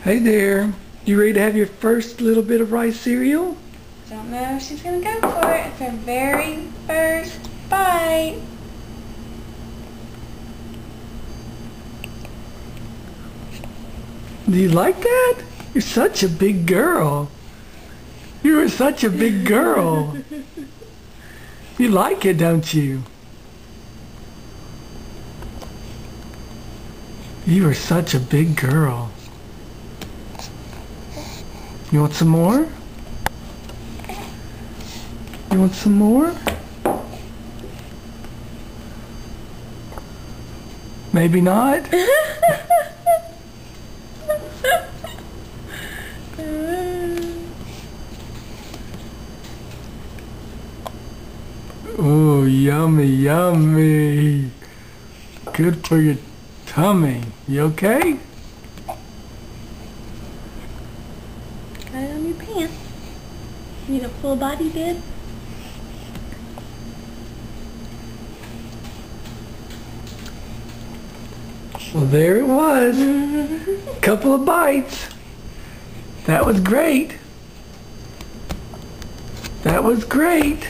Hey there. You ready to have your first little bit of rice cereal? Don't know if she's gonna go for it. It's her very first bite. Do you like that? You're such a big girl. You are such a big girl. You like it, don't you? You are such a big girl. You want some more? You want some more? Maybe not? Oh, yummy, yummy. Good for your tummy. You okay? Got it on your pants. Need a full body dip? Well, there it was. Couple of bites. That was great. That was great.